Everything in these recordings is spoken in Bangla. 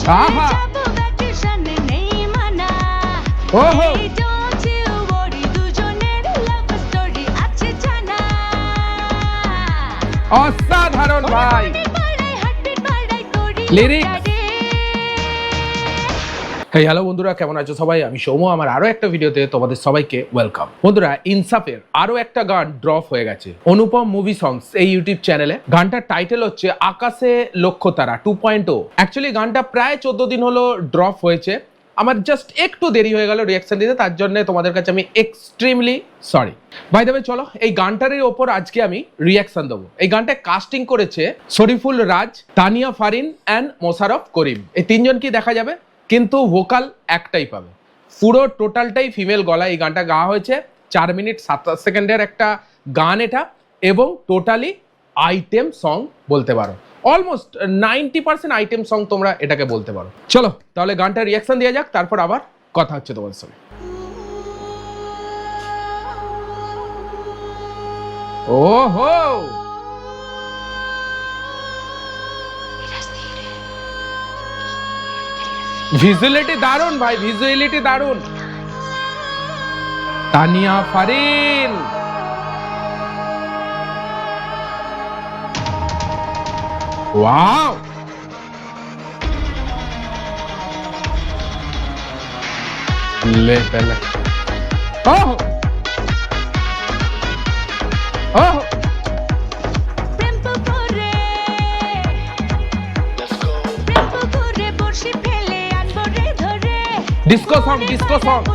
আহা ওহো অসাধারণ ভাই লিরিক্স। হেই হ্যালো বন্ধুরা, কেমন আছো সবাই? আমি সৌম্য, আমার আরো একটা ভিডিওতে তোমাদের সবাইকে ওয়েলকাম। বন্ধুরা, ইনসাফের আরো একটা গান ড্রপ হয়ে গেছে অনুপম মুভি সংস এই ইউটিউব চ্যানেলে। গানটার টাইটেল হচ্ছে আকাশে লক্ষ্য তারা 2.0। অ্যাকচুয়ালি গানটা প্রায় 14 দিন হলো ড্রপ হয়েছে। আমার জাস্ট একটু দেরি হয়ে গেল রিয়াকশন দিতে, তার জন্য তোমাদের কাছে আমি extremely sorry. By the way, চলো এই গানটার ওপর আজকে আমি রিয়াকশন দেবো। এই গানটা কাস্টিং করেছে শরীফুল রাজ, তানিয়া ফারিন অ্যান্ড মোশাররফ করিম। এই তিনজনকে দেখা যাবে, কিন্তু ভোকাল একটাই পাবে। পুরো টোটালটাই ফিমেল গলা। এই গানটা গাওয়া হয়েছে 4 মিনিট 27 সেকেন্ডের একটা গান এটা, এবং টোটালি আইটেম সং বলতে পারো। অলমোস্ট 90% আইটেম সং তোমরা এটাকে বলতে পারো। চলো তাহলে গানটা রিয়াকশন দেওয়া যাক, তারপর আবার কথা হচ্ছে তোমাদের সঙ্গে। ওহো, ভিজুয়ালিটি দারুন ভাই, ভিজুয়ালিটি দারুন। তানিয়া ফারিন, ওয়াও, ले पहले ओह ओह डिस्को सॉन्ग, डिस्को सॉन्ग।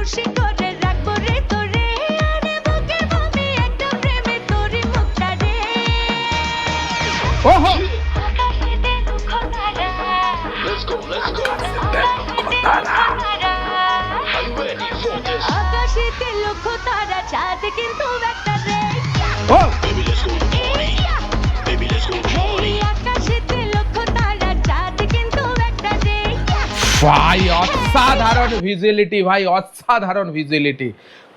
ओहो ভাই অসাধারণ ভিজুয়ালিটি, ভাই অসাধারণ ভিজুয়ালিটি।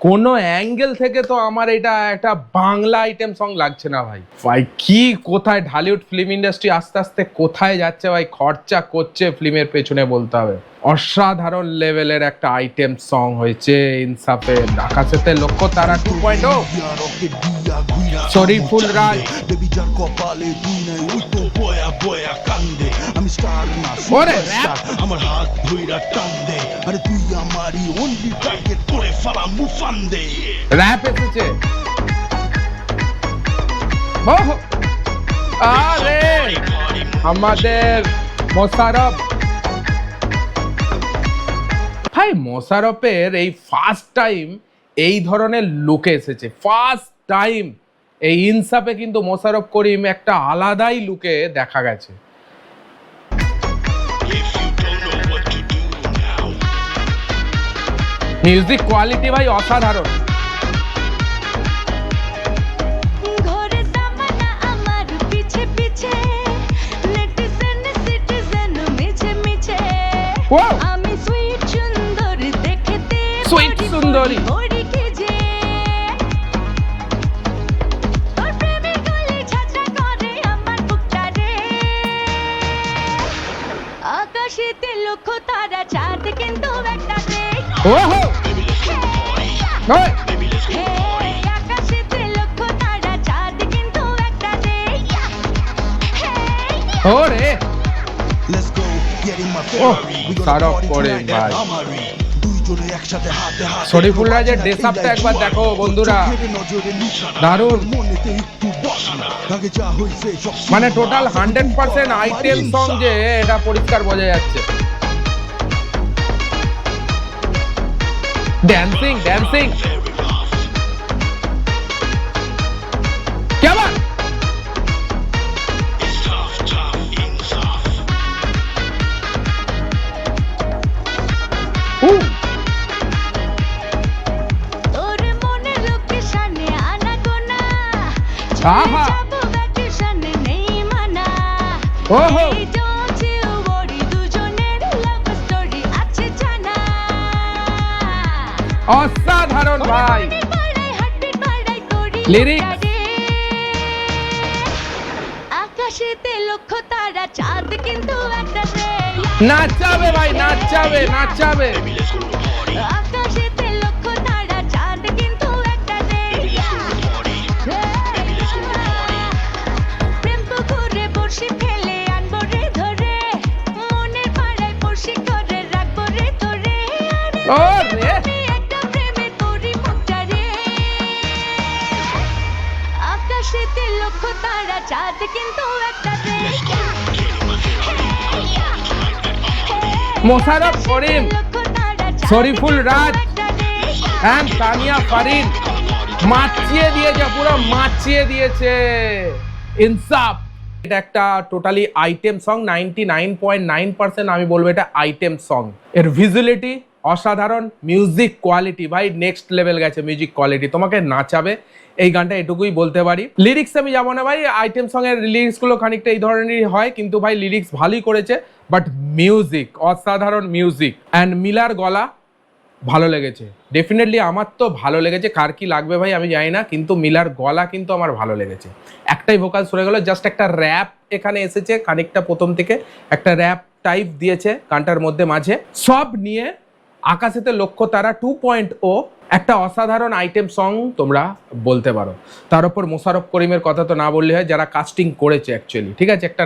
কোনো অ্যাঙ্গেল থেকে তো আমার এটা একটা বাংলা আইটেম সং লাগছে না ভাই। ভাই কি কোথায় ঢালিউড ফিল্ম ইন্ডাস্ট্রি আস্তে আস্তে কোথায় যাচ্ছে ভাই, খরচা করছে ফিল্মের পেছনে বলতে হবে। অসাধারণ লেভেলের একটা আইটেম সং হয়েছে ইনসাফের আকাশেতে লক্ষ্য তারা 2.0। শরীফুল রাজ, ওরে র‍্যাপ, আমার হাত ধইরা টান দে, আরে তুই আমারই অনলি টার্গেট করে ফালা মুফান দে। র‍্যাপ এসেছে। ওহ আরে আমাদের মোশাররফ ভাই, মোশাররফের এই ফার্স্ট টাইম এই ধরনের লুকে এসেছে। ফার্স্ট টাইম এই ইনসাফে কিন্তু মোশাররফ করিম একটা আলাদাই লুকে দেখা গেছে। মিউজিক কোয়ালিটি ভাই অসাধারণ। আমি সুইট সুন্দরী দেখতে, সুইট সুন্দরী আকাশেতে লক্ষ্য তারা, চাঁদ কিন্তু একটা দেখ। ওহো ওই আকাশেতে লক্ষ্য তারা, চাঁদ কিন্তু একটা দেখ। ওরে let's go get in my Ferrari, we got out করে ভাই। শরীফুল রাজের ড্রেস আপটা একবার দেখো বন্ধুরা, দারুণ। মানে টোটাল 100% আইটেম সং যে এটা পরিষ্কার বোঝা যাচ্ছে। ড্যান্সিং ড্যান্সিং কেমন আহা ওহো অসাধারণ ভাই লিরিক্স। আকাশেতে লক্ষ্য তারা, চাঁদ কিন্তু একটা নাচাবে ভাই, নাচাবে নাচাবে। আকাশেতে লক্ষ তারা, চাঁদ কিন্তু একটা নেই। প্রেম পুকুরে বড়শি ফেলে আনবো রে ধরে, মনের পাড়ায় বড়শি করে রাখবো রে ধরে। ও রে, আমি একটা প্রেমের পরি মুক্তা রে। আকাশেতে লক্ষ তারা, চাঁদ কিন্তু একটা নেই। মোশাররফ করিম, শরীফুল রাজ এন্ড তানিয়া ফারিন মাচিয়ে দিয়েছে, পুরো মাচিয়ে দিয়েছে ইনসাফ। এটা একটা টোটালি আইটেম সং, 99.9% আমি বলবো এটা আইটেম সং। এর ভিজুয়ালিটি অসাধারণ, মিউজিক কোয়ালিটি ভাই নেক্সট লেভেল গেছে মিউজিক কোয়ালিটি, তোমাকে নাচাবে এই গানটা, এটুকুই বলতে পারি। লিরিক্স আমি যাবো না ভাই, আইটেম সং এর লিরিক্সগুলো খানিকটা এই ধরনেরই হয়, কিন্তু ভাই লিরিক্স ভালোই করেছে, বাট মিউজিক অসাধারণ মিউজিক। অ্যান্ড মিলার গলা ভালো লেগেছে, ডেফিনেটলি আমার তো ভালো লেগেছে, কার কি লাগবে ভাই আমি জানি না, কিন্তু মিলার গলা কিন্তু আমার ভালো লেগেছে। একটাই ভোকাল সরে গেল, জাস্ট একটা র্যাপ এখানে এসেছে খানিকটা, প্রথম থেকে একটা র্যাপ টাইপ দিয়েছে গানটার মধ্যে মাঝে। সব নিয়ে আকাশেতে লক্ষ্য তারা 2.0 একটা অসাধারণ আইটেম সং তোমরা বলতে পারো। তার উপর মোশাররফ করিমের কথা তো না বললে হয়, যারা কাস্টিং করেছে অ্যাকচুয়ালি, ঠিক আছে, একটা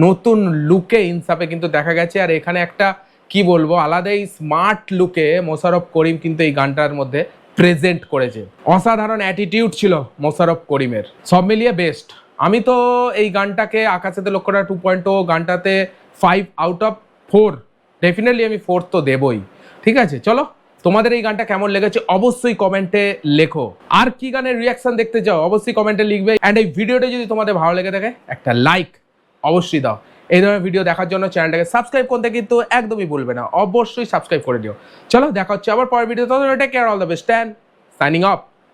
নতুন লুকে ইনসাফে কিন্তু দেখা গেছে। আর এখানে একটা কি বলবো, আলাদাই স্মার্ট লুকে মোশাররফ করিম কিন্তু এই গানটার মধ্যে প্রেজেন্ট করেছে। অসাধারণ অ্যাটিটিউড ছিল মোশাররফ করিমের, সব মিলিয়ে বেস্ট। আমি তো এই গানটাকে আকাশেতে লক্ষ্যটা 2.0 গানটাতে 5/4 ডেফিনেটলি আমি 4 তো দেবই। ঠিক আছে, চলো তোমাদের এই গানটা কেমন লেগেছে অবশ্যই কমেন্টে লেখো। আর কি গানের রিয়াকশন দেখতে চাও অবশ্যই কমেন্টে লিখবে। অ্যান্ড এই ভিডিওটা যদি তোমাদের ভালো লেগে থাকে একটা লাইক অবশ্যই দাও। এই ধরনের ভিডিও দেখার জন্য চ্যানেলটাকে সাবস্ক্রাইব করতে কিন্তু একদমই ভুলবে না, অবশ্যই সাবস্ক্রাইব করে দিও। চলো দেখা হচ্ছে আবার পরের video, take care, all the best, signing of.